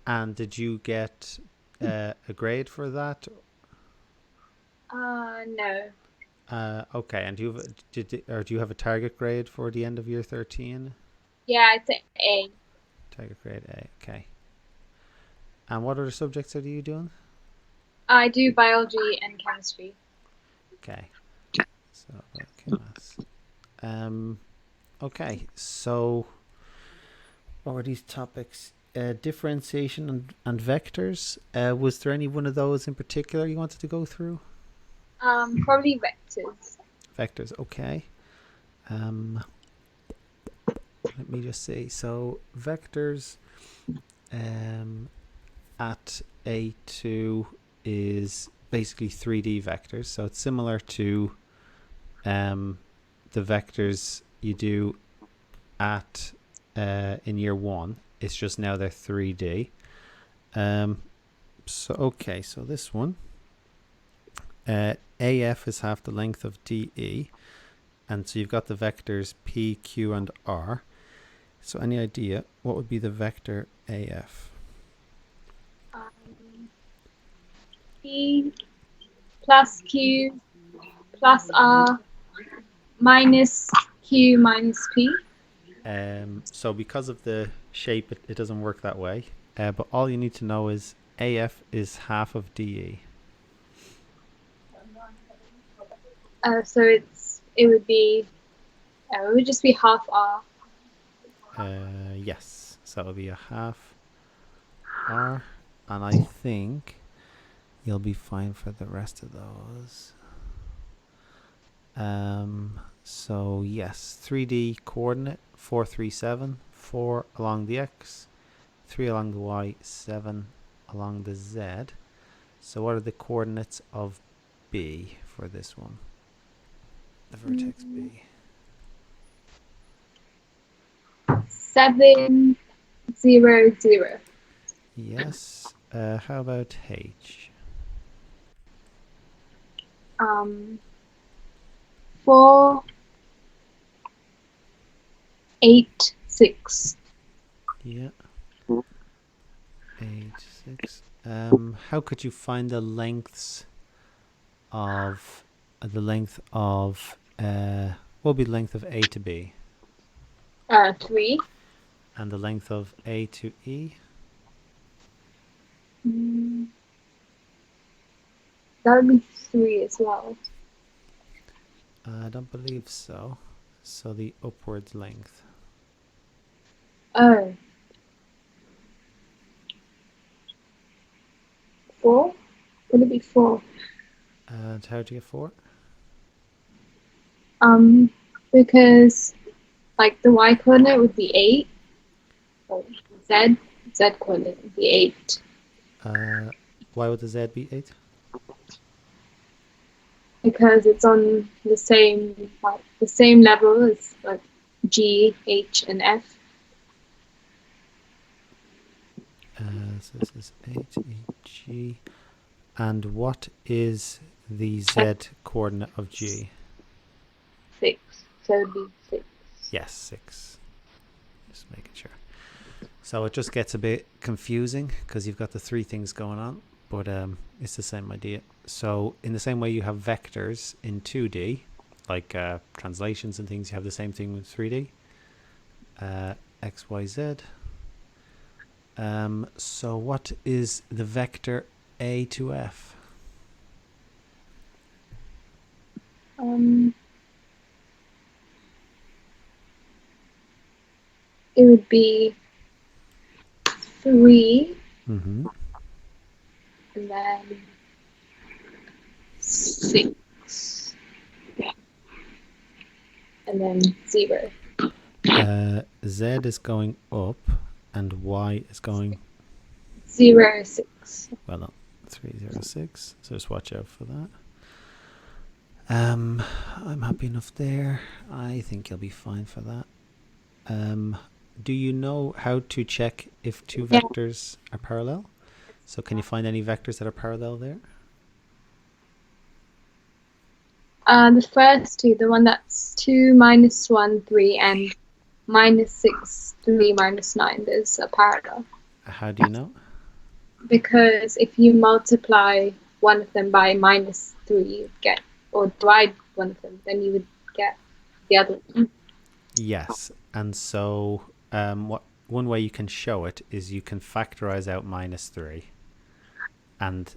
And did you get a grade for that? No. Okay. And do you have a target grade for the end of year 13? Yeah, it's an A. Target grade A. Okay. And what other subjects are you doing? I do biology and chemistry. Okay. So biochemist. Um. Okay. So what were these topics? Differentiation and vectors. Was there any one of those in particular you wanted to go through? Probably vectors. Vectors. Okay. Um. Let me just see. So vectors. Um. At A2 is basically 3D vectors. So it's similar to um, the vectors you do at in year one. It's just now they're 3D. Um, so this one, AF is half the length of DE, and so you've got the vectors P, Q, and R. So any idea what would be the vector AF? Um, P plus Q plus R minus Q minus P. So because of the shape, it doesn't work that way. But all you need to know is AF is half of DE. So it would just be half R. Yes, so it'll be a half R, and I think you'll be fine for the rest of those. So yes, 3D coordinate 437, 4 along the X, 3 along the Y, 7 along the Z. So what are the coordinates of B for this one? The vertex Mm, B. 7, 0, 0. Yes. How about H? Um, 4, 8, 6. Yeah. 8, 6. How could you find the length of what would be the length of A to B 3. and the length of A to E? Mm, that would be 3 as well. I don't believe so. So the upwards length. Oh, 4? Would it be 4? And how do you get 4? Um, because like the y coordinate would be 8, or z coordinate would be 8, Why would the Z be 8? because it's on the same level as like G, H, and F. So this is A to E, G. And what is the Z coordinate of G? 6, so it'd be 6. Yes, 6. Just making sure. So it just gets a bit confusing because you've got the three things going on, but it's the same idea. So in the same way you have vectors in 2D, like translations and things, you have the same thing with 3D. X, Y, Z. So what is the vector A to F? Um, it would be 3, Mm-hmm. and then 6, and then 0. Z is going up and Y is going, 0, 6. well, no, 306. So just watch out for that. I'm happy enough there. I think you'll be fine for that. Do you know how to check if two Yeah. vectors are parallel? So can you find any vectors that are parallel there? The first two, the one that's 2, -1, 3, and -6, 3, -9, there's a parallel. How do you know? Because if you multiply one of them by -3, you'd get, or divide one of them, then you would get the other one. Yes, and so one way you can show it is you can factorize out -3, and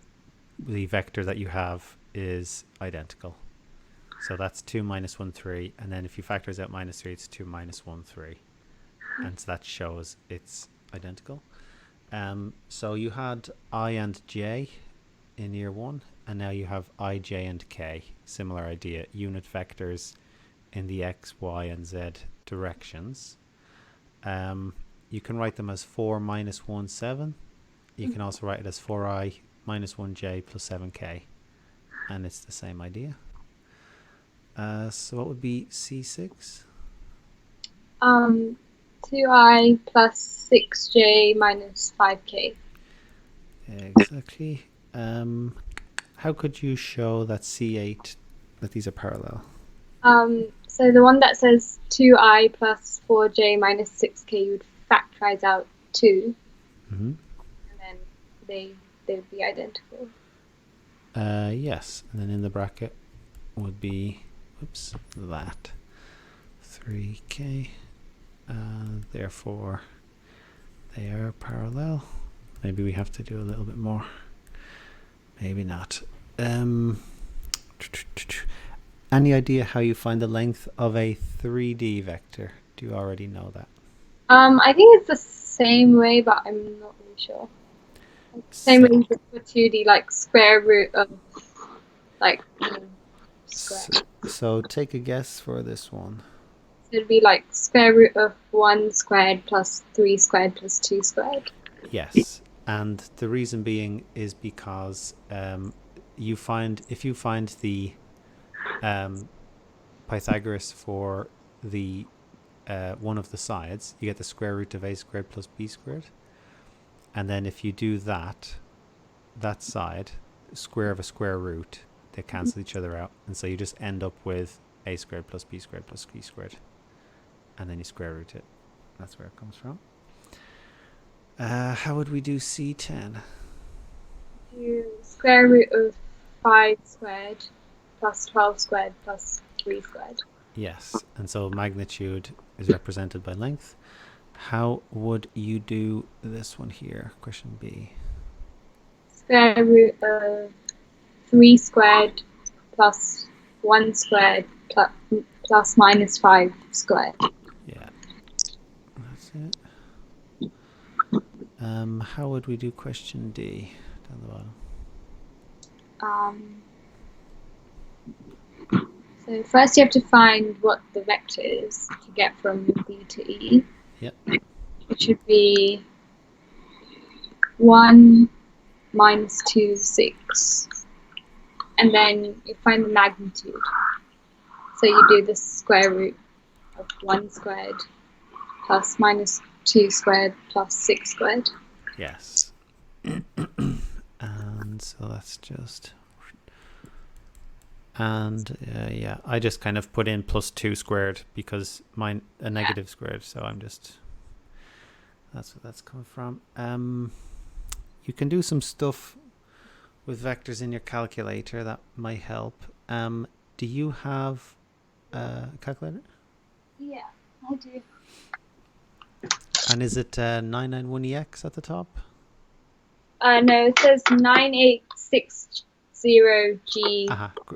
the vector that you have is identical. So that's 2 minus 1, 3, and then if you factorize out -3, it's 2 minus 1, 3, and so that shows it's identical. So you had I and J in year 1, and now you have I, J, and K. Similar idea, unit vectors in the X, Y, and Z directions. You can write them as 4 minus 1, 7. You can also write it as 4i minus 1j plus 7k, and it's the same idea. So what would be C6? 2i plus 6j minus 5k. Exactly. How could you show that C8, that these are parallel? So the one that says 2i plus 4j minus 6k, you would factorize out 2, Mm-hmm. and then they would be identical. Yes, and then in the bracket would be, whoops, that 3k. Therefore, they are parallel. Maybe we have to do a little bit more. Maybe not. Any idea how you find the length of a 3D vector? Do you already know that? I think it's the same way, but I'm not really sure. Same way for 2D, like square root of, like, square. So take a guess for this one. So it'd be like square root of 1 squared plus 3 squared plus 2 squared. Yes, and the reason being is because if you find the Pythagoras for the one of the sides, you get the square root of a squared plus b squared, and then if you do that side, square of a square root, they cancel each other out, and so you just end up with a squared plus b squared plus c squared, and then you square root it. That's where it comes from. How would we do C10? Do square root of 5 squared plus 12 squared plus 3 squared. Yes, and so magnitude is represented by length. How would you do this one here? Question B. Square root of 3 squared plus 1 squared plus minus 5 squared. Yeah, that's it. How would we do question D down the bottom? So first you have to find what the vector is to get from B to E. Yep. It should be 1 minus 2, 6. And then you find the magnitude. So you do the square root of 1 squared plus minus 2 squared plus 6 squared. Yes. And so that's just... And yeah, I just kind of put in plus 2 squared because mine a negative squared, so I'm just... That's what that's coming from. You can do some stuff with vectors in your calculator that might help. Do you have a calculator? Yeah, I do. And is it 991EX at the top? No, it says 9860G.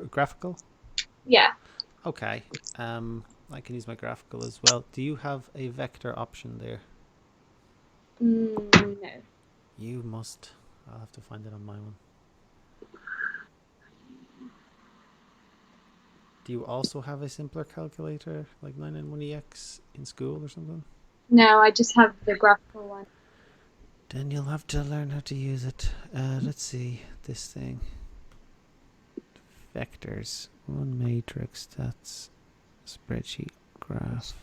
Graphical? Yeah. Okay. I can use my graphical as well. Do you have a vector option there? No. You must. I'll have to find it on my one. Do you also have a simpler calculator like 991EX in school or something? No, I just have the graphical one. Then you'll have to learn how to use it. Let's see this thing. Vectors. One matrix. That's spreadsheet graph.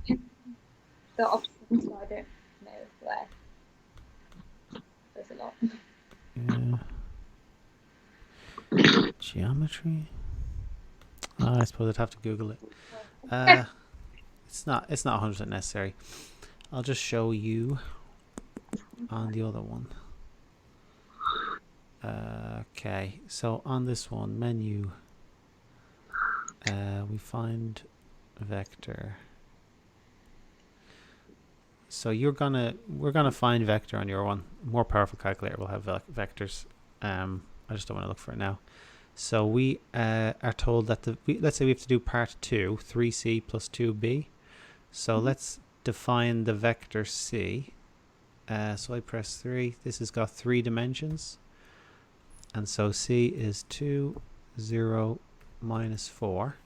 The options, so I don't know where. There's a lot. Yeah. Geometry. I suppose I'd have to Google it. It's not 100% necessary. I'll just show you on the other one. Okay, so on this one, menu, we find vector. So we're gonna find vector on your one. More powerful calculator will have vectors. I just don't want to look for it now. So we are told that let's say we have to do part 2, 3c plus 2b. So let's define the vector c. So I press 3. This has got 3 dimensions. And so c is 2, 0, minus 4.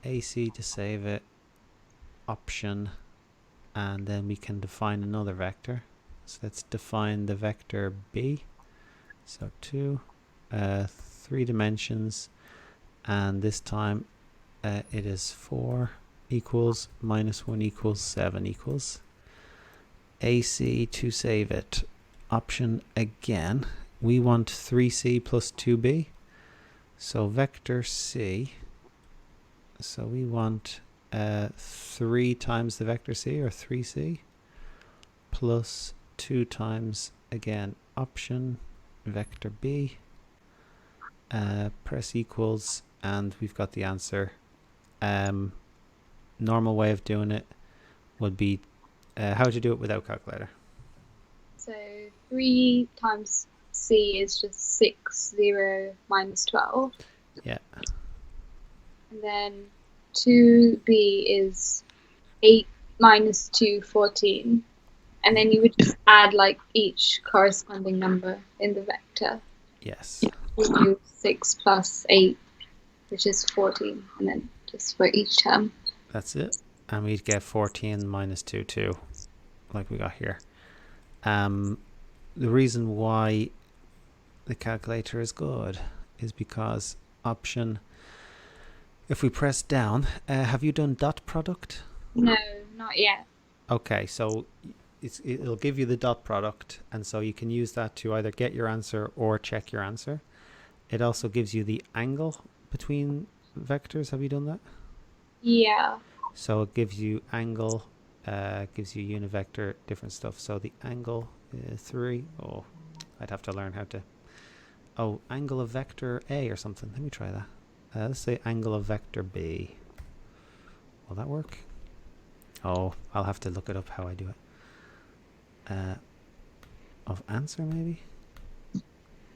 AC to save it. Option. And then we can define another vector. So let's define the vector b. So 2, 3 dimensions. And this time it is 4 equals minus 1 equals 7 equals. AC to save it. Option again. We want 3c plus 2b. So vector c. So we want 3 times the vector c, or 3c, plus 2 times, again, option, vector b. Press equals, and we've got the answer. Normal way of doing it would be, how would you do it without calculator? So 3 times c is just 6, 0, minus 12. Yeah. And then 2b is 8 minus 2, 14. And then you would just add like each corresponding number in the vector. Yes. You do 6 plus 8, which is 14. And then just for each term. That's it. And we'd get 14 minus 2, 2, like we got here. The reason why the calculator is good is because option, if we press down, have you done dot product? No, not yet. Okay, so it'll give you the dot product, and so you can use that to either get your answer or check your answer. It also gives you the angle between vectors. Have you done that? Yeah. So it gives you angle, gives you unit vector, different stuff. So the angle 3. Oh, I'd have to learn how to. Oh, angle of vector A or something. Let me try that. Let's say angle of vector B. Will that work? Oh, I'll have to look it up how I do it. Of answer maybe?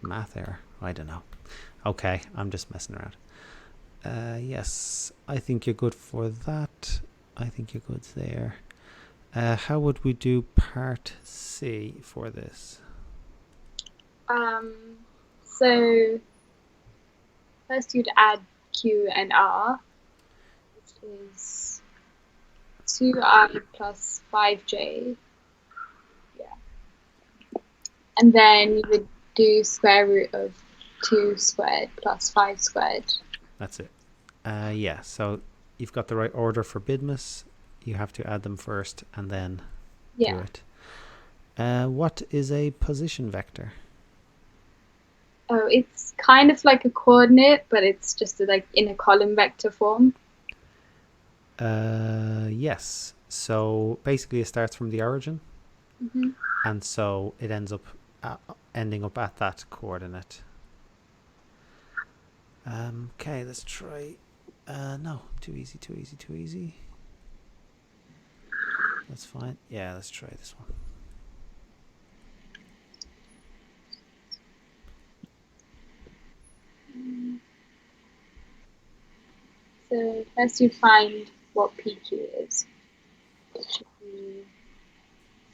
Math error. I don't know. Okay, I'm just messing around. Yes, I think you're good for that. I think you're good there. How would we do part C for this? So first you'd add Q and R, which is 2I plus 5J. Yeah. And then you would do square root of 2 squared plus 5 squared. That's it. Yeah, so you've got the right order for BIDMAS. You have to add them first and then do it. What is a position vector? Oh, it's kind of like a coordinate, but it's just like in a column vector form. Yes. So basically it starts from the origin. Mm-hmm. And so it ends up ending up at that coordinate. Okay, let's try. No, too easy. That's fine. Yeah, let's try this one. So first you find what PQ is. It should be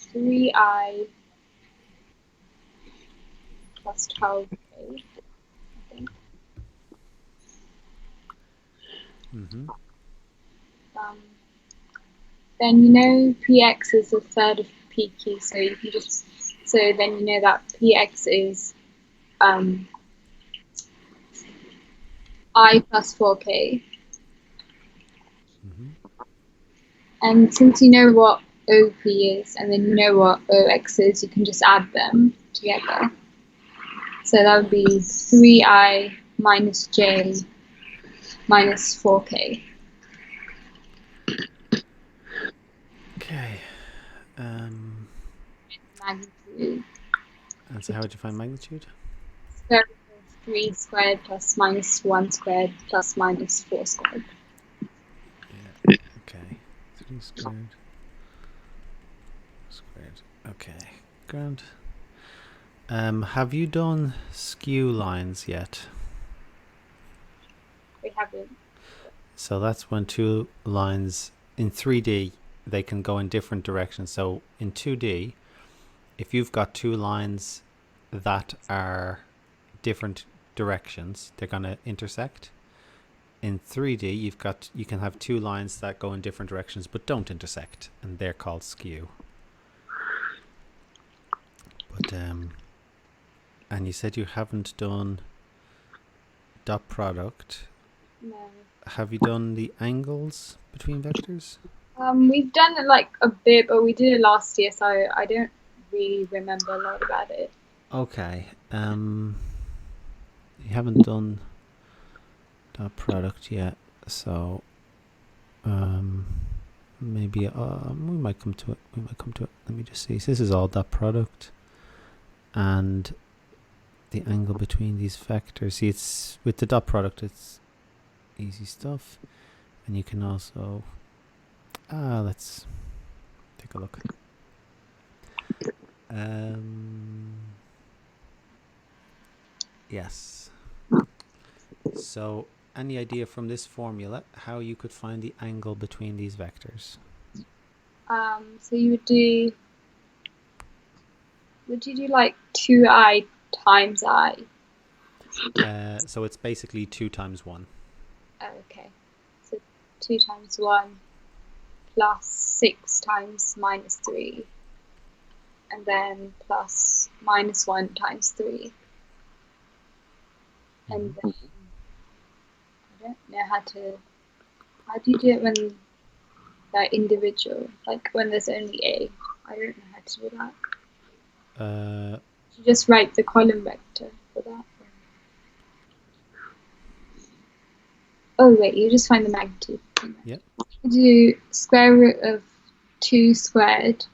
3I plus 12K, I think. Mm-hmm. Then you know PX is a third of PQ, so you can just then you know that PX is I plus 4K. Mm-hmm. And since you know what OP is and then you know what OX is, you can just add them together. So that would be 3I minus J minus 4K. Okay. Magnitude. And so how would you find magnitude? square root of 3 squared plus minus 1 squared plus minus 4 squared. Yeah. Okay. 3 squared. Okay. Grand. Have you done skew lines yet? We haven't. So that's when two lines in 3D, they can go in different directions. So in 2D, if you've got two lines that are different directions, they're going to intersect. In 3D, you can have two lines that go in different directions but don't intersect, and they're called skew. But and you said you haven't done dot product. No. Have you done the angles between vectors? We've done it like a bit, but we did it last year, so I don't really remember a lot about it. Okay. You haven't done dot product yet, so maybe we might come to it. Let me just see. So this is all dot product, and the angle between these vectors. See, it's with the dot product, it's easy stuff, and you can also let's take a look. Yes. So, any idea from this formula how you could find the angle between these vectors? So would you do like 2i times I? So it's basically 2 times 1. Oh, okay. So 2 times 1 plus 6 times minus 3, and then plus minus 1 times 3. And then I don't know how do you do it when they're individual, like when there's only a? I don't know how to do that. You just write the column vector for that. Oh wait, you just find the magnitude. Yep. You do square root of 2 squared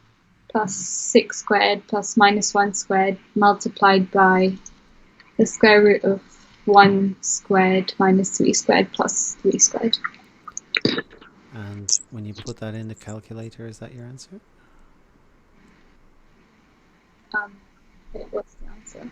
plus 6 squared plus minus 1 squared multiplied by the square root of 1 squared minus 3 squared plus 3 squared. And when you put that in the calculator, is that your answer? What's the answer?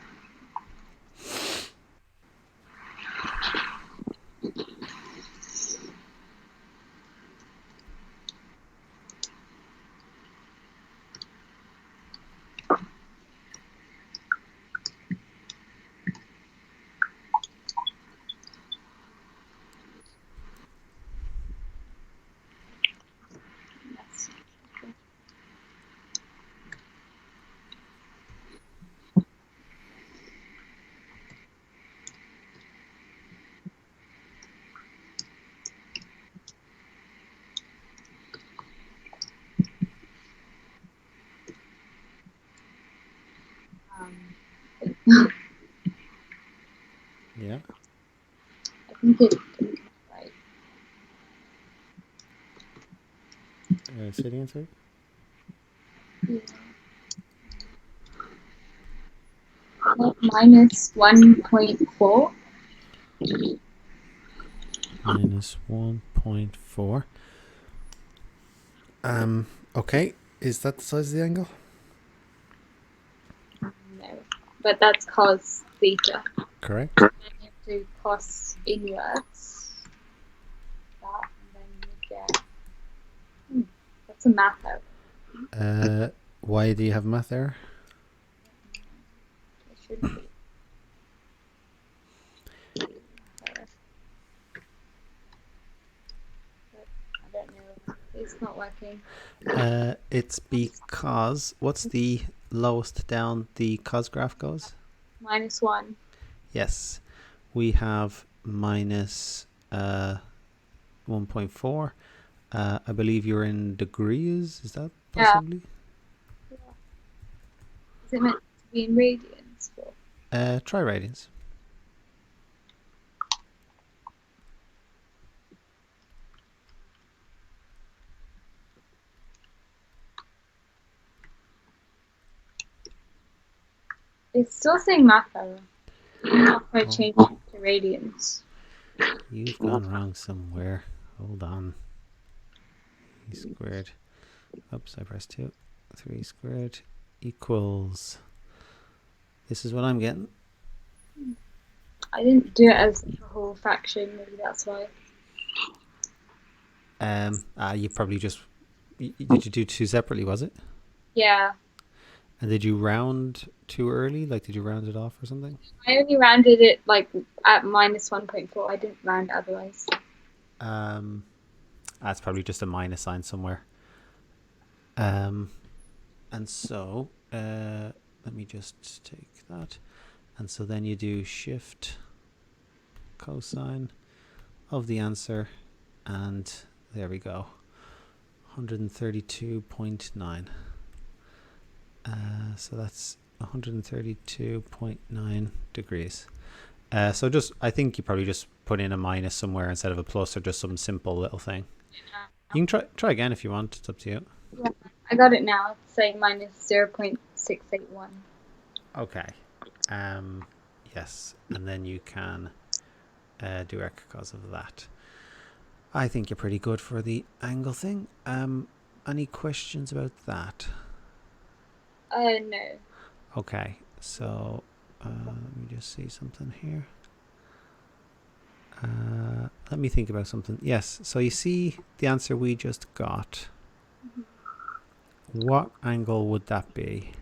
Yeah. I think it's right. Say the answer. Yeah. Minus 1.4. Minus 1.4. Okay. Is that the size of the angle? No, but that's cos theta. Correct. Then you have to cos inverse that, and then you get. That's a math error. Why do you have math error? It shouldn't be. But I don't know. It's not working. It's because what's the lowest down the cos graph goes? Minus 1. Yes, we have minus 1.4. I believe you're in degrees. Is that possibly? Yeah. Is it meant to be in radians? Try radians. It's still saying math error. After I Oh, change it to radians. you've gone wrong somewhere. Hold on. E squared. Oops, I pressed 2. 3 squared equals. This is what I'm getting. I didn't do it as a whole fraction, maybe that's why. You probably just. Did you do 2 separately, was it? Yeah. And did you round too early? Like, did you round it off or something? I only rounded it like at minus 1.4. I didn't round otherwise. That's probably just a minus sign somewhere. And so let me just take that. And so then you do shift cosine of the answer, and there we go, 132.9. So that's 132.9 degrees. So just, I think you probably just put in a minus somewhere instead of a plus, or just some simple little thing. You can try again if you want. It's up to you. Yeah, I got it now. It's saying minus 0.681. Okay. Yes, and then you can do cos of that. I think you're pretty good for the angle thing. Any questions about that? No. Okay, so let me just see something here. Let me think about something. Yes, so you see the answer we just got. What angle would that be?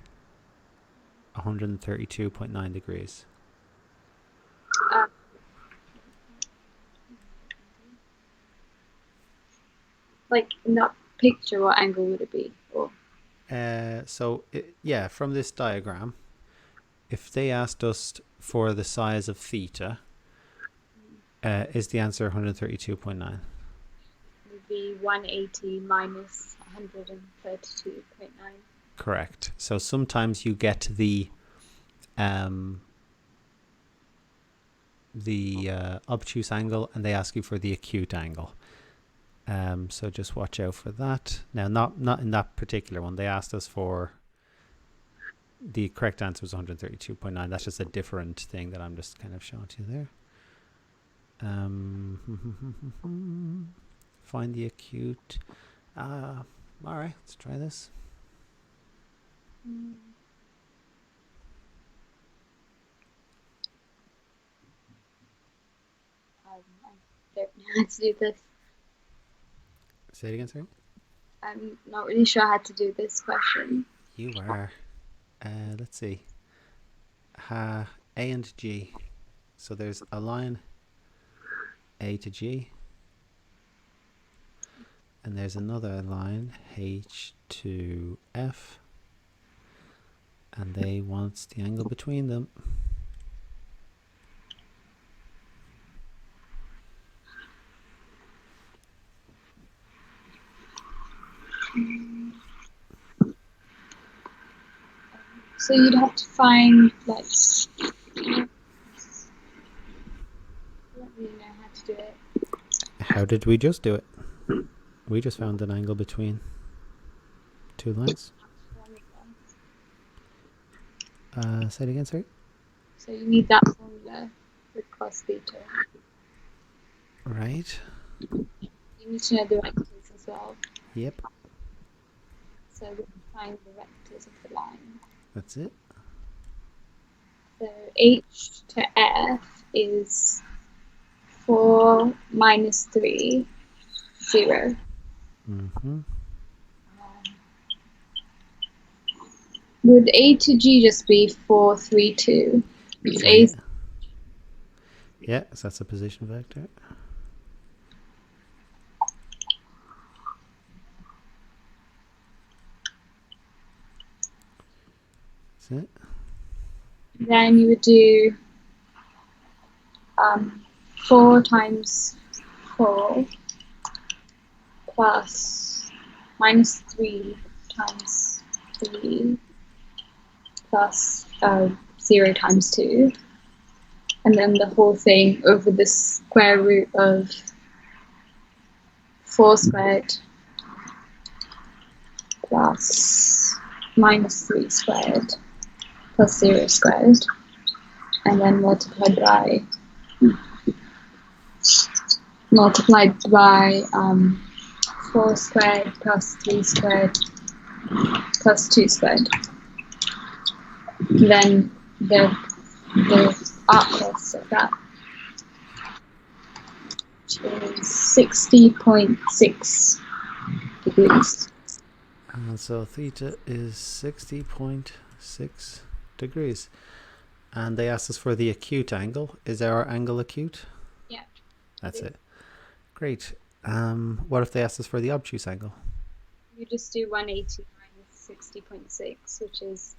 132.9 degrees. Like in that picture, what angle would it be? Or Yeah, from this diagram, if they asked us for the size of theta, is the answer 132.9? would be 180 minus 132.9. Correct. So sometimes you get the obtuse angle, and they ask you for the acute angle. So just watch out for that. Now, not in that particular one. They asked us for, the correct answer was 132.9. That's just a different thing that I'm just kind of showing to you there. Find the acute. All right, let's try this. I don't know how to do this. Say it again, sorry. I'm not really sure how to do this question. You are. Let's see. A and G. So there's a line A to G, and there's another line H to F, and they want the angle between them. So you'd have to find like. I don't really know how to do it. How did we just do it? We just found an angle between two lines. Say it again, sorry. So you need that formula with cos theta. Right. You need to know the vectors as well. Yep. So we can find the vectors of the line. That's it. So H to F is 4 minus 3, 0. Would A to G just be 4, 3, 2? Yeah. Yeah, so that's a position vector. That's it. Then you would do 4 times 4 plus minus 3 times 3 plus 0 times 2. And then the whole thing over the square root of 4 squared plus minus 3 squared plus 0 squared. and then multiplied by 4 squared plus 3 squared plus 2 squared. Then the arc cost of that is 60.6 degrees. And so theta is 60.6 degrees. And they asked us for the acute angle. Is our angle acute? Yeah. That's it. Great. What if they asked us for the obtuse angle? You just do 180 minus 60.6, which is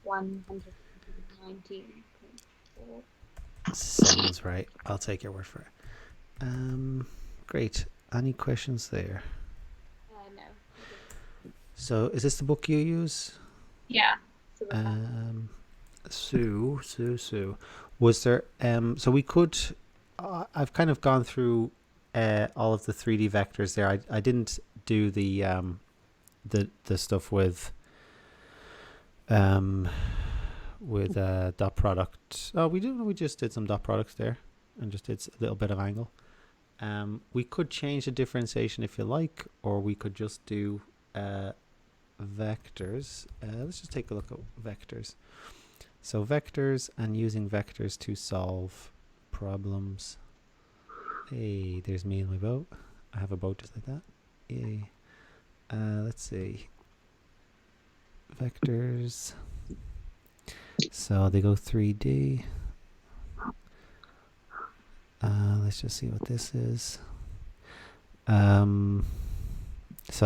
119.4. Sounds right. I'll take your word for it. Great. Any questions there? No. So is this the book you use? Yeah. Sue. Was there so we could I've kind of gone through all of the 3D vectors there. I didn't do the stuff with dot product. Oh, we just did some dot products there and just did a little bit of angle. We could change the differentiation if you like, or we could just do vectors. Let's just take a look at vectors. So vectors and using vectors to solve problems. Hey, there's me and my boat. I have a boat just like that. Yay. Let's see. Vectors. So they go 3D. Let's just see what this is. So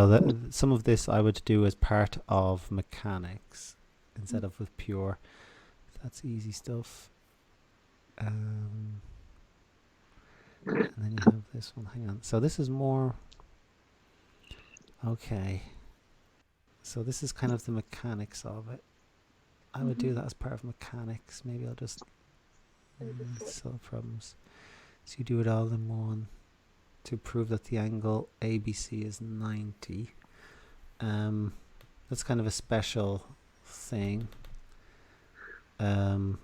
that some of this I would do as part of mechanics instead of with pure. That's easy stuff. And then you have this one. Hang on. So this is more. Okay. So this is kind of the mechanics of it. I would do that as part of mechanics. Maybe I'll just solve problems. So you do it all in one to prove that the angle ABC is 90. That's kind of a special thing. How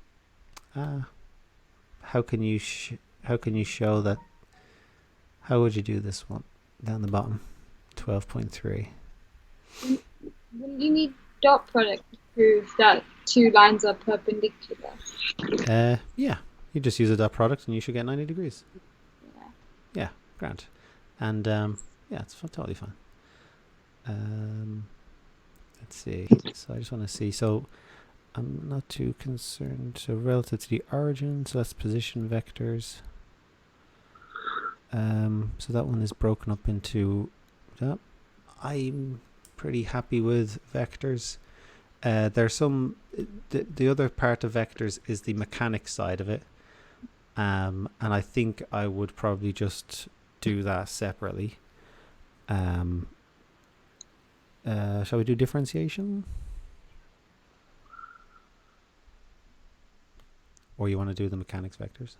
can you show that? How would you do this one down the bottom? 12.3. Wouldn't you need dot product to prove that two lines are perpendicular? Yeah, you just use a dot product and you should get 90 degrees. Yeah, grand. And yeah, it's totally fine. Let's see. So I just want to see. So I'm not too concerned. So relative to the origin, so that's position vectors. So that one is broken up into that. I'm pretty happy with vectors. There's some the other part of vectors is the mechanics side of it. And I think I would probably just do that separately. Shall we do differentiation? Or you want to do the mechanics vectors?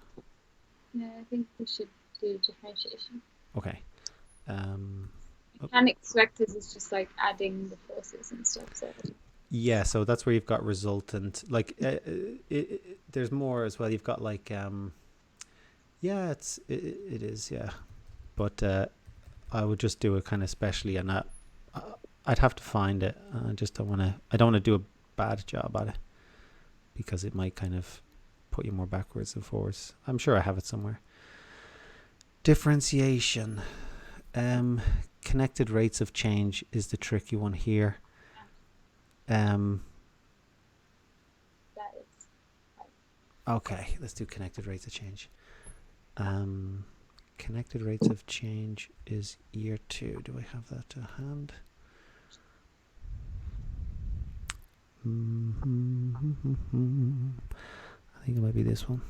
No, I think we should do differentiation. Okay. Mechanics vectors is just like adding the forces and stuff. So yeah, so that's where you've got resultant. Like there's more as well. You've got like yeah, it is, yeah. But I would just do it kind of specially, and I'd have to find it. I just don't want to. I don't want to do a bad job at it because it might kind of put you more backwards and forwards. I'm sure I have it somewhere. Differentiation. Connected rates of change is the tricky one here. that is Okay, let's do connected rates of change. Connected rates of change is year 2. Do I have that to hand? I think it might be this one.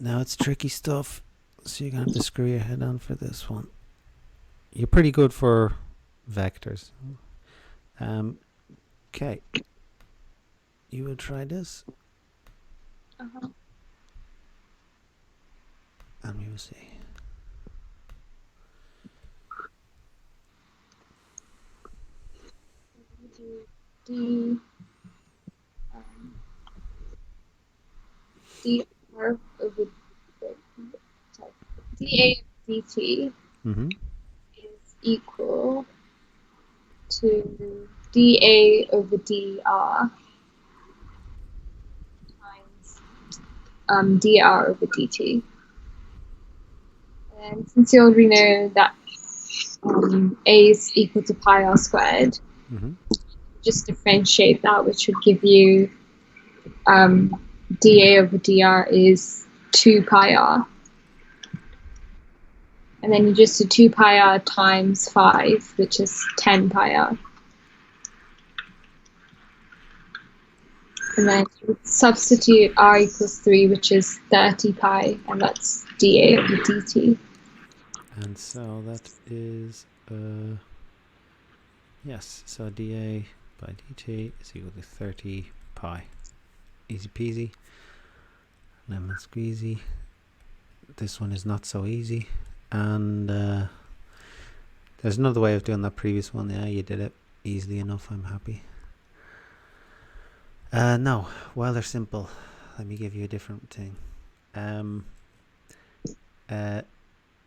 Now it's tricky stuff, so you're gonna have to screw your head on for this one. You're pretty good for vectors. Okay. You will try this. And we will see. d dr over sorry, dA of dt Mm-hmm. is equal to dA over dr times dr over dt. And since you already know that a is equal to pi r squared, Mm-hmm. just differentiate that, which would give you dA over dr is 2 pi r. And then you just do 2 pi r times 5, which is 10 pi r. And then substitute r equals 3, which is 30 pi, and that's dA over dt. And so that is yes. So dA by dt is equal to 30 pi. Easy peasy. Lemon squeezy. This one is not so easy. And there's another way of doing that previous one. Yeah, you did it easily enough. I'm happy. No, well, they're simple. Let me give you a different thing.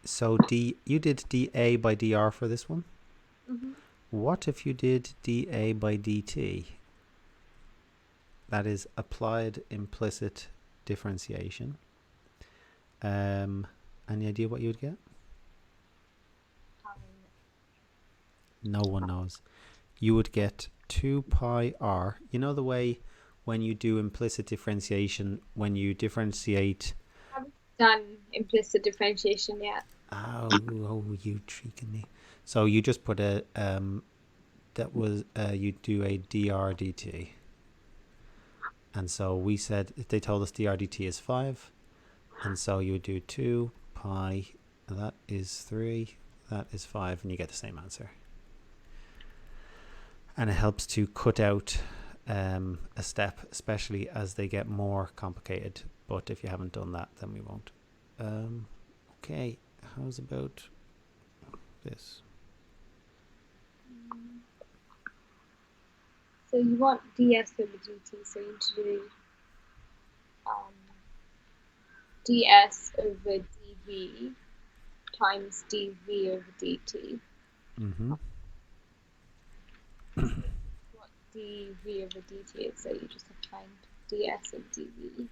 So you did dA by dr for this one. Mm-hmm. What if you did dA by dt? That is applied implicit differentiation. Any idea what you would get? No one knows. You would get 2 pi r. You know the way when you do implicit differentiation, when you differentiate... I haven't done implicit differentiation yet. Oh, you tricking me. So you just put a... that was... you do a dr dt. And so we said... They told us dr dt is 5. And so you would do 2 pi... That is 3. That is 5. And you get the same answer. And it helps to cut out a step, especially as they get more complicated. But if you haven't done that, then we won't. Okay, how's about this? So you want ds over dt, so you need to do ds over dv times dv over dt. Mm-hmm. What dv over dt is, so you just have to find ds of dv.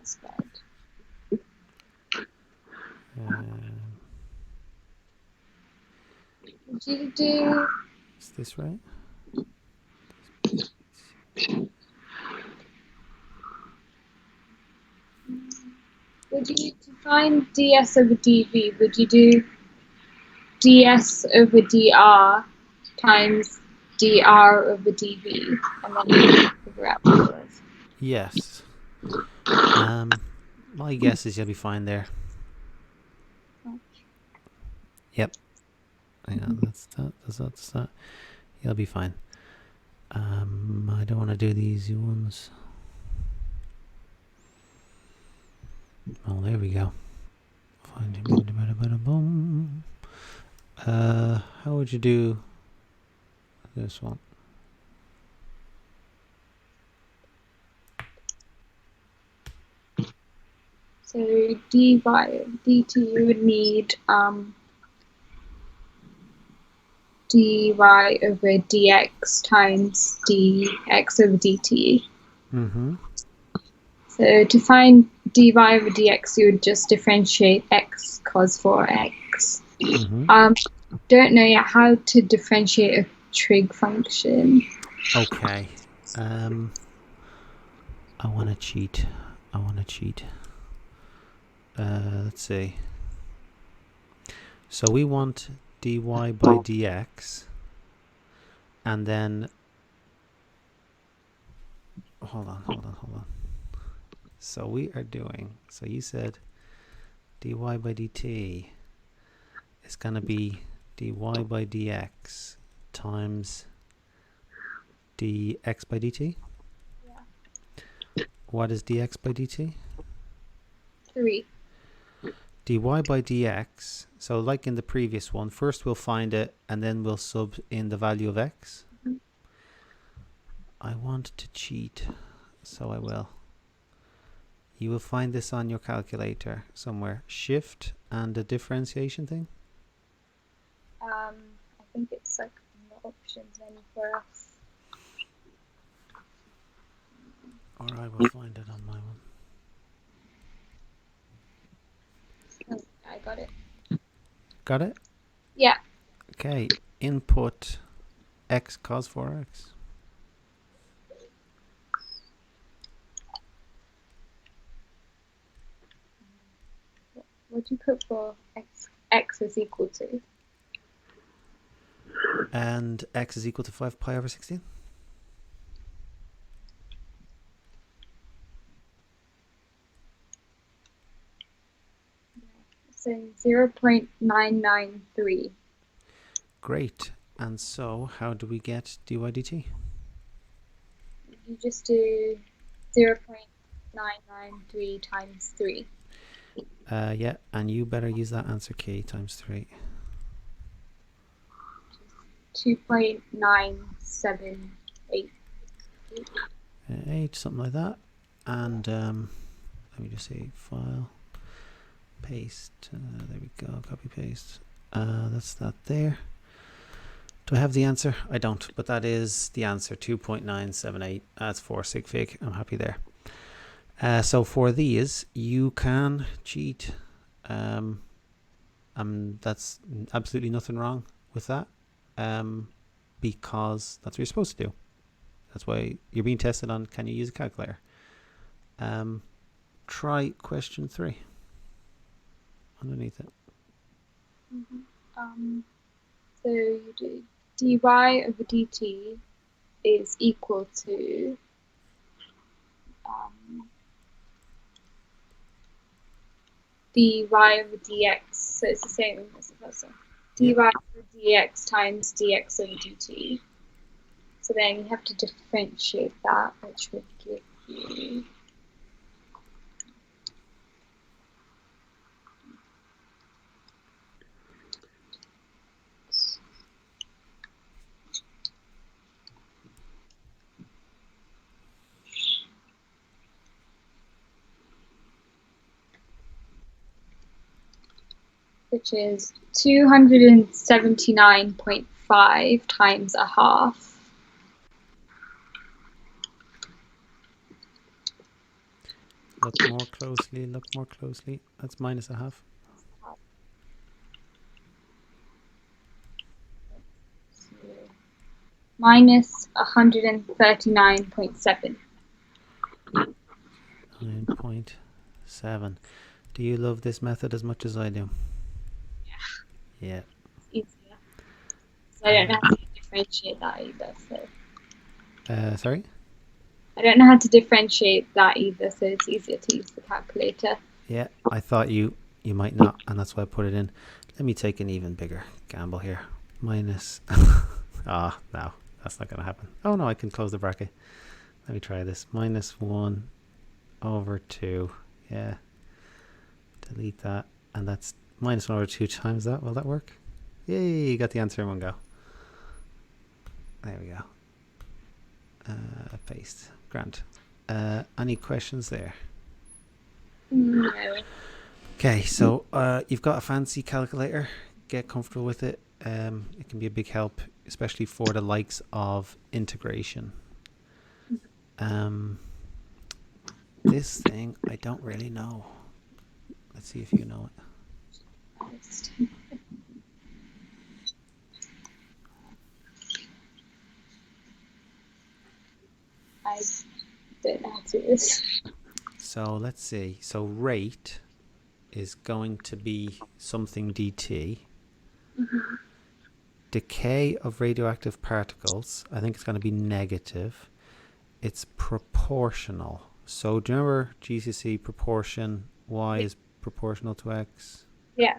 Squared. Would you do... Is this right? Would you, to find ds over dv, would you do ds over dr times dr over dv, and then you figure out what it was? Yes. My guess is you'll be fine there. Yep. Hang on, that's that. You'll be fine. I don't want to do the easy ones. Oh, there we go. How would you do this one? So dy over dt, you would need dy over dx times dx over dt. Mm-hmm. So to find dy over dx, you would just differentiate x cos 4x. Mm-hmm. Don't know yet how to differentiate a trig function. Okay. I want to cheat. Let's see. So we want dy by dx, and then hold on. So we are doing, so you said dy by dt is going to be dy by dx times dx by dt. Yeah. What is dx by dt? 3. dy by dx. So like in the previous one, first we'll find it and then we'll sub in the value of x. Mhm. I want to cheat, so I will. You will find this on your calculator somewhere. Shift and the differentiation thing. I think it's like in the options menu for us. Or I will find it on my one. Oh, I got it. Got it? Yeah. Okay. Input x cos 4x. What do you put for x? X is equal to. And x is equal to 5 pi over 16. So 0.993. Great. And so how do we get dy dt? You just do 0.993 times 3. Yeah, and you better use that answer key times 3. 2.978. 8, something like that. And let me just see, file, paste, there we go, copy paste. That's that there. Do I have the answer? I don't, but that is the answer, 2.978. That's 4 sig fig. I'm happy there. So for these, you can cheat. That's absolutely nothing wrong with that, because that's what you're supposed to do. That's why you're being tested on, can you use a calculator? Try question 3 underneath it. So you do dy over dt is equal to dy over dx. So it's the same as the first one. Dy over dx times dx over dt. So then you have to differentiate that, which would give you which is 279.5 times a half. Look more closely, look more closely. That's minus a half. Minus 139.7. 9.7. Do you love this method as much as I do? Yeah. Easier. So I don't know how to differentiate that either. Sorry? I don't know how to differentiate that either, so it's easier to use the calculator. Yeah, I thought you might not, and that's why I put it in. Let me take an even bigger gamble here. Minus. No, that's not going to happen. Oh no, I can close the bracket. Let me try this. Minus 1 over 2. Yeah. Delete that. And that's minus 1 over 2 times that. Will that work? Yay, you got the answer in one go. There we go. Paste. Grant. Any questions there? No. Okay, so you've got a fancy calculator. Get comfortable with it. It can be a big help, especially for the likes of integration. This thing, I don't really know. Let's see if you know it. I don't know how to do this. So let's see. So rate is going to be something dt. Decay of radioactive particles, I think it's going to be negative. It's proportional. So do you remember GCSE proportion? Y is proportional to x. Yeah.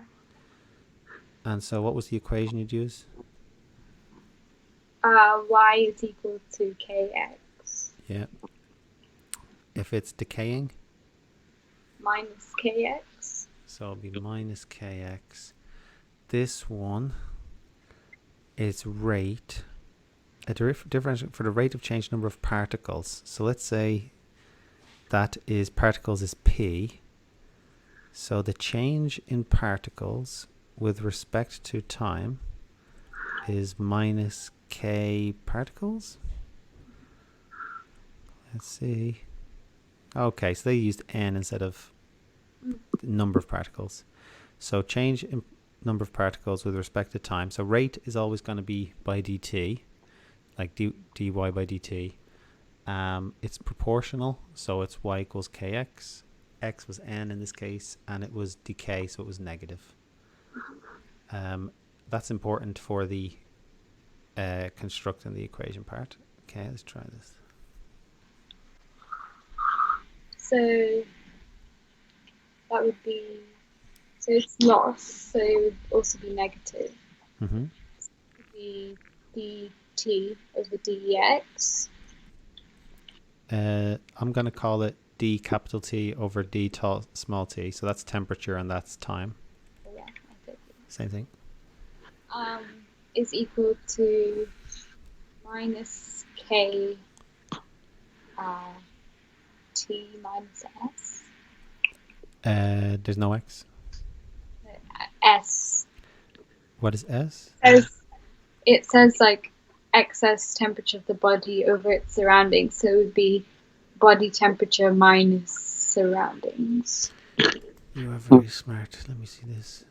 And so what was the equation you'd use? Y is equal to kx Yeah. If it's decaying, minus kx. So it'll be minus kx. This one is rate, a differential for the rate of change number of particles. So let's say that is particles is p. So the change in particles with respect to time is minus k particles. Let's see. Okay, so they used n instead of the number of particles. So change in number of particles with respect to time. So rate is always going to be by dt, like dy by dt. It's proportional, so it's y equals kx. X was n in this case, and it was decay, so it was negative. That's important for the constructing the equation part. Okay, let's try this. So that would be, so it's loss, so it would also be negative. Mm-hmm. It would be dt over dx. I'm going to call it d capital T over d small t. So that's temperature and that's time. Yeah, I Same thing. is equal to minus k t minus s. There's no x. S. What is s? It says like excess temperature of the body over its surroundings, so it would be body temperature minus surroundings. You are very smart. Let me see this.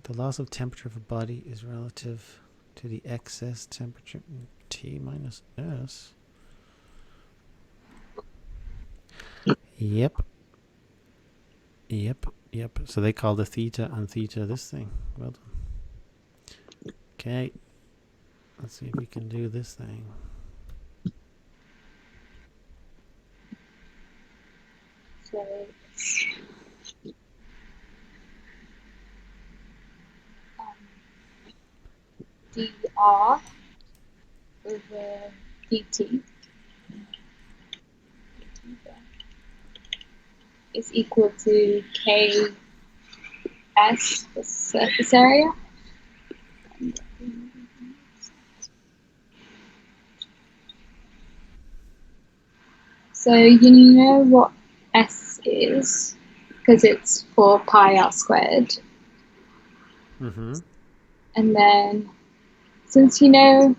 The loss of temperature of a body is relative to the excess temperature T minus S. Yep. So they call the theta and theta this thing. Well done. Okay. Let's see if we can do this thing. So dr over dt is equal to ks, the surface area. So you know what S is, because it's 4 pi r squared. Mm-hmm. And then, since you know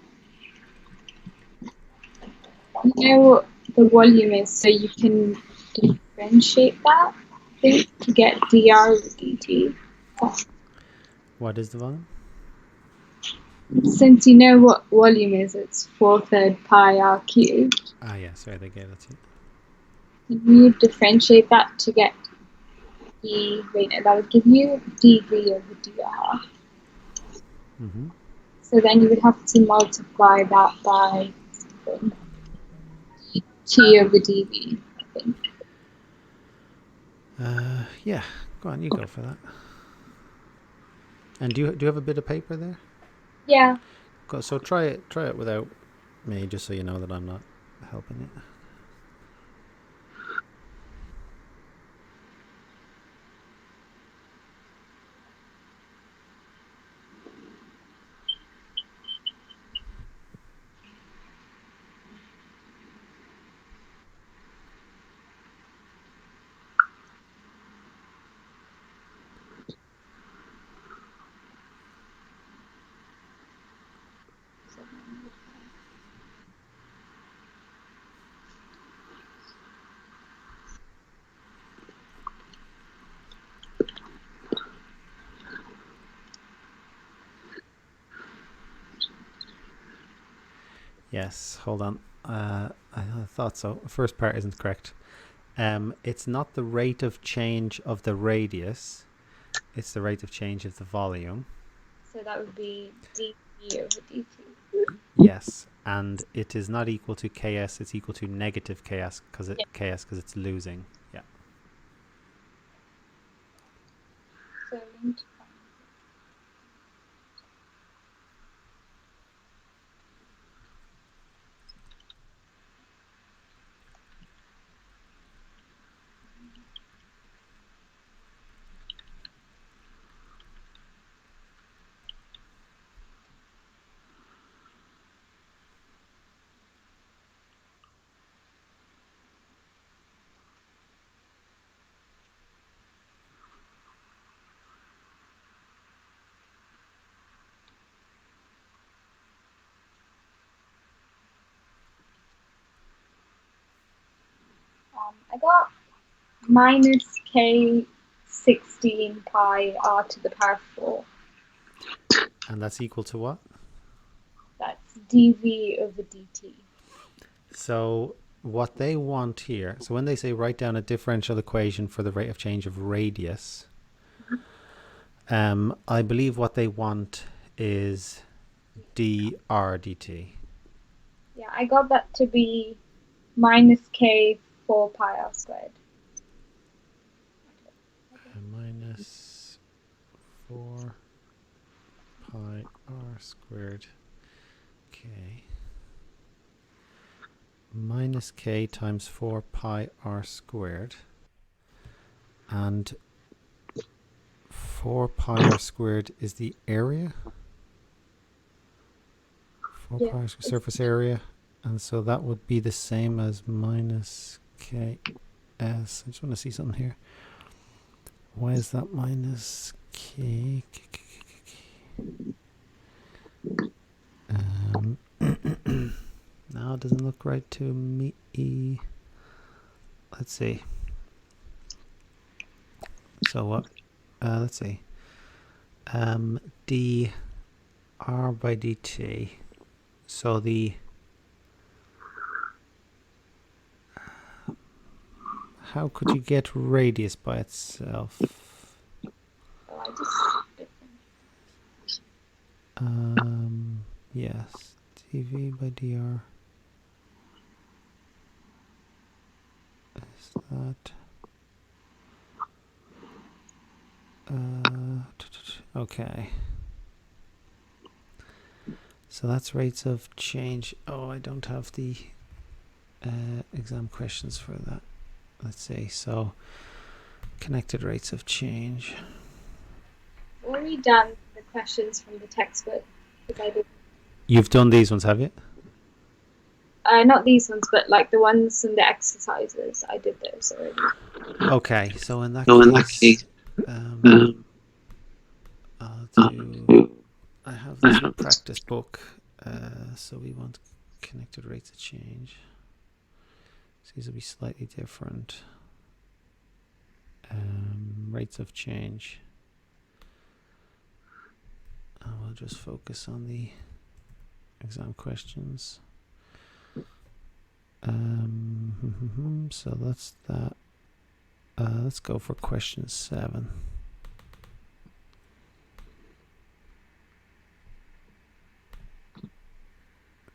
what the volume is, so you can differentiate that, I think, to get dr over dt. What is the volume? Since you know what volume is, it's 4/3 pi r cubed. Ah, yeah, sorry, they gave that to you. Can you differentiate that to get that would give you dv over dr. Mm-hmm. So then you would have to multiply that by something. T over dv, I think. Yeah, go on, you go for that. And do you have a bit of paper there? Yeah. So try it without me, just so you know that I'm not helping it. Yes, hold on. I thought so. First part isn't correct. It's not the rate of change of the radius. It's the rate of change of the volume. So that would be dv over dt. Yes, and it is not equal to ks. It's equal to negative ks because it's losing. Yeah. So I got minus k 16 pi r to the power 4. And that's equal to what? That's dv over dt. So what they want here, so when they say write down a differential equation for the rate of change of radius, I believe what they want is dr dt. Yeah, I got that to be minus k 4 pi r squared. Minus 4 pi r squared k minus k times 4 pi r squared, and 4 pi r squared is the area, 4 Yeah, pi surface area, and so that would be the same as minus ks. I just want to see something here. Why is that minus k? No, it doesn't look right to me. Let's see. So what? Let's see. D r by dt. So the how could you get radius by itself? so I just Yes, dv by dr is that. Okay. So that's rates of change. Oh, I don't have the exam questions for that. Let's see. So connected rates of change. already done the questions from the textbook because I did. You've done these ones, have you? Not these ones, but like the ones and the exercises. I did those already. Okay. So in that case, I'll do. I have this practice book. So we want connected rates of change. So these will be slightly different. Rates of change. And we'll just focus on the exam questions. So that's that. Let's go for question 7.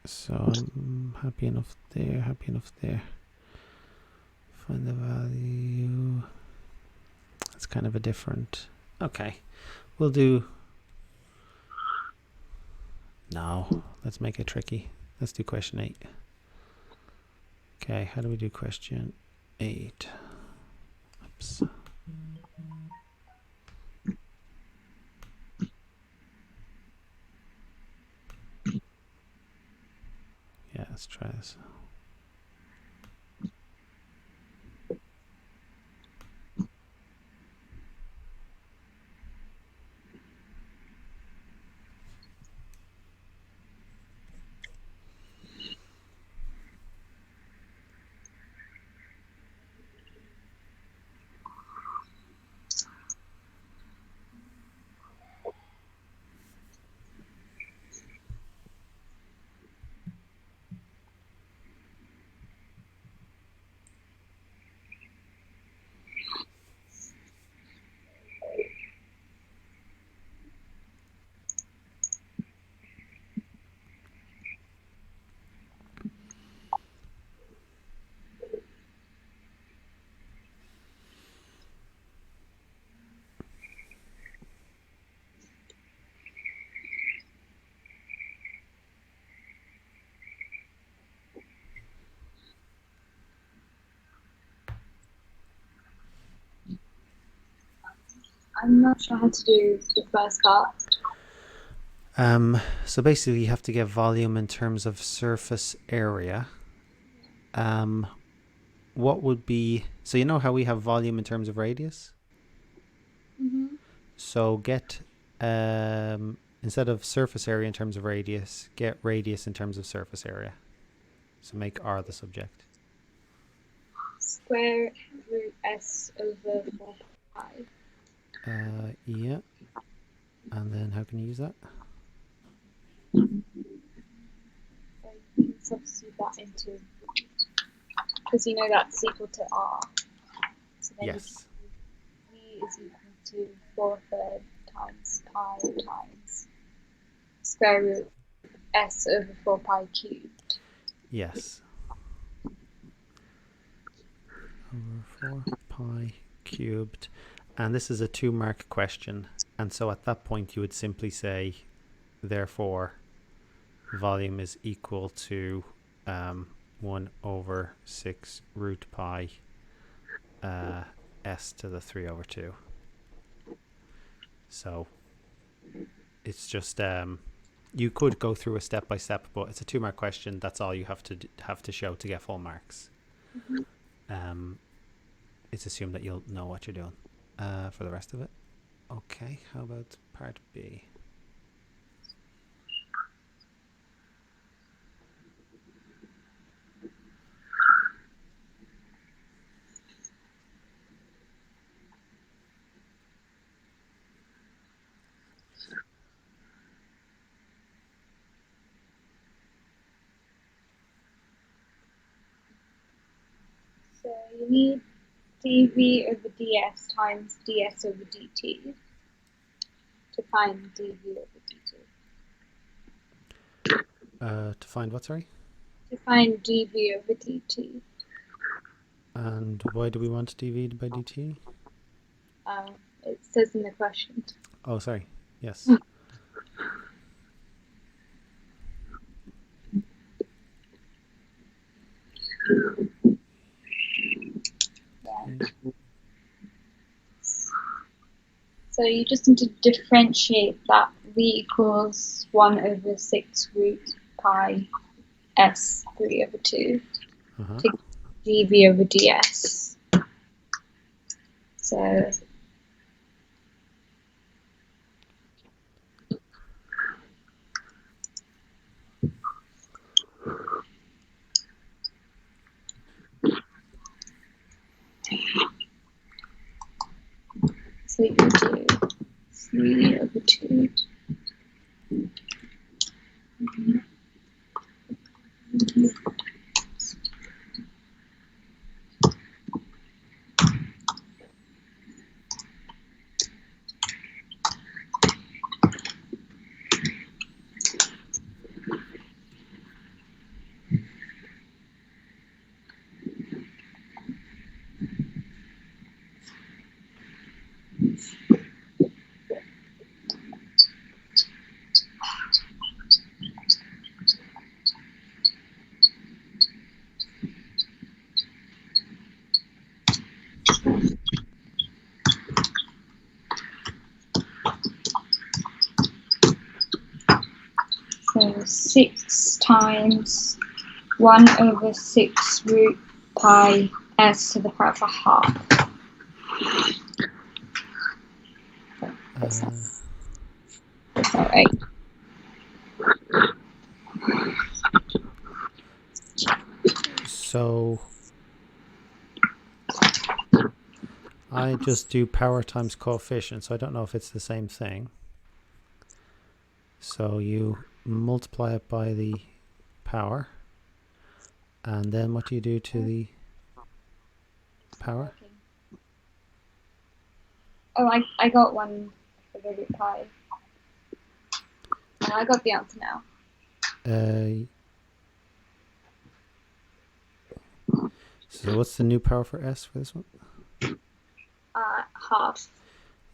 So I'm happy enough there, Find the value. It's kind of a different. Okay, we'll do. No, let's make it tricky. Let's do question 8. Okay, how do we do question 8? Oops. Yeah, let's try this. I'm not sure how to do the first part. So basically you have to get volume in terms of surface area. What would be, so you know how we have volume in terms of radius? Mm-hmm. So get, instead of surface area in terms of radius, get radius in terms of surface area. So make r the subject. square root s over 4 pi. Yeah. And then how can you use that? So you can substitute that into, because you know that's equal to r. So then Yes. v is equal to 4/3 times pi times square root s over 4 pi cubed. Yes. Over 4 pi cubed. And this is a 2-mark question. And so at that point you would simply say, therefore, volume is equal to 1 over 6 root pi s to the 3 over 2. So it's just you could go through a step by step, but it's a 2-mark question. That's all you have to show to get full marks. It's assumed that you'll know what you're doing for the rest of it. Okay, how about part B? So you need dv over ds times ds over dt to find dv over dt. To find what, sorry? To find dv over dt. And why do we want dv by dt? It says in the question. Oh, sorry. Yes. Yeah. So you just need to differentiate that v equals 1 over 6 root pi s 3 over 2 to dv over ds. So you do 3 over 2. So 6 times 1 over 6 root pi s to the power of a half. That's not right. So I just do power times coefficient, so I don't know if it's the same thing. So you multiply it by the power, and then what do you do to the power? Oh, I got 1 over root pi. I got the answer now. So what's the new power for s for this one? Half.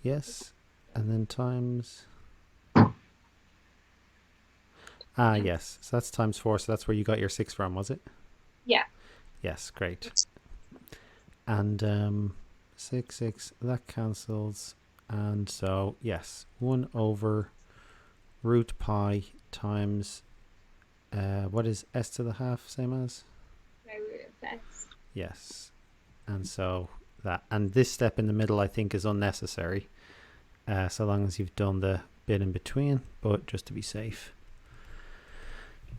Yes, and then times. Yes. So that's times 4. So that's where you got your 6 from, was it? Yeah. Yes, great. And 6, that cancels. And so, yes, 1 over root pi times, what is s to the half, same as? Square root of s. Yes. And so that, and this step in the middle I think is unnecessary, so long as you've done the bit in between, but just to be safe.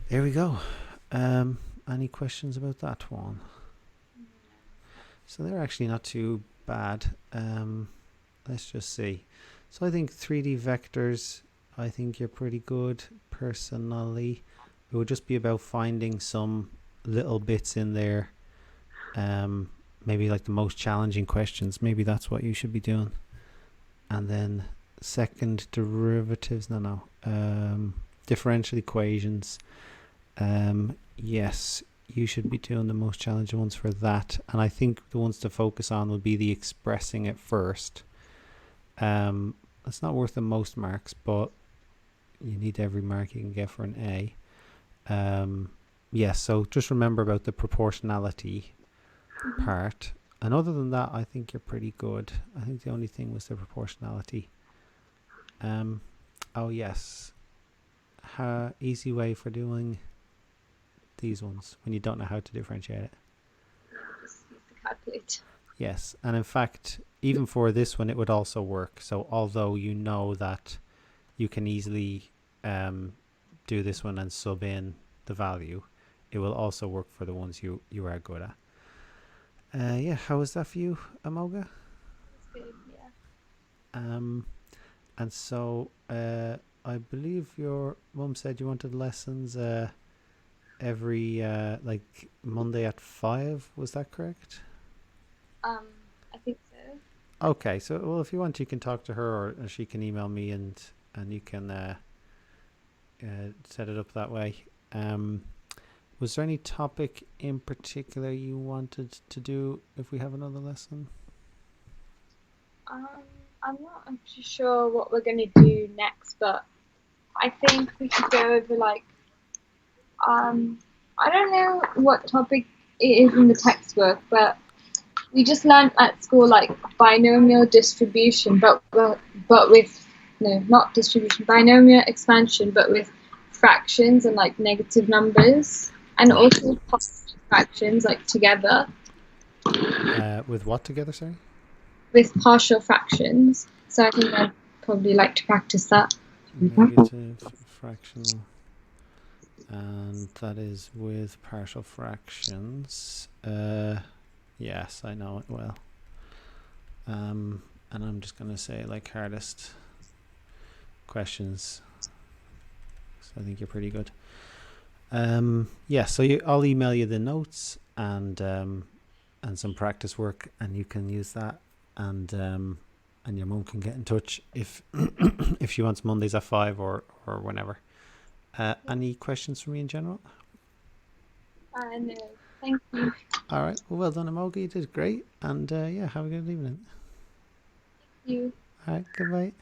There we go. Any questions about that one? So they're actually not too bad. Let's just see. So I think 3D vectors, I think you're pretty good personally. It would just be about finding some little bits in there. Maybe like the most challenging questions. Maybe that's what you should be doing. And then second derivatives, differential equations. Yes, you should be doing the most challenging ones for that. And I think the ones to focus on would be the expressing it first. It's not worth the most marks, but you need every mark you can get for an A. So just remember about the proportionality part. And other than that, I think you're pretty good. I think the only thing was the proportionality. Oh yes. Easy way for doing these ones when you don't know how to differentiate it. Just use the calculator. Yes, and in fact, even for this one, it would also work. So although you know that you can easily do this one and sub in the value, it will also work for the ones you are good at. How was that for you, Amogha? That's good, yeah. And so I believe your mum said you wanted lessons every like Monday at 5. Was that correct? I think so. Okay, so well, if you want, you can talk to her, or she can email me, and you can set it up that way. Was there any topic in particular you wanted to do if we have another lesson? I'm not actually sure what we're going to do next, but I think we should go over I don't know what topic it is in the textbook, but we just learned at school like binomial distribution, but with no, not distribution, binomial expansion, but with fractions and like negative numbers, and also positive fractions like together. With what together, sorry? With partial fractions. So I think I'd probably like to practice that. Negative fractional. And that is with partial fractions. Yes, I know it well. And I'm just going to say like hardest questions. So I think you're pretty good. So I'll email you the notes and some practice work, and you can use that, and your mum can get in touch if if she wants Mondays at 5 or whenever. Any questions for me in general? No, thank you. All right. Well done, Amogha. You did great, and have a good evening. Thank you. All right. Goodbye.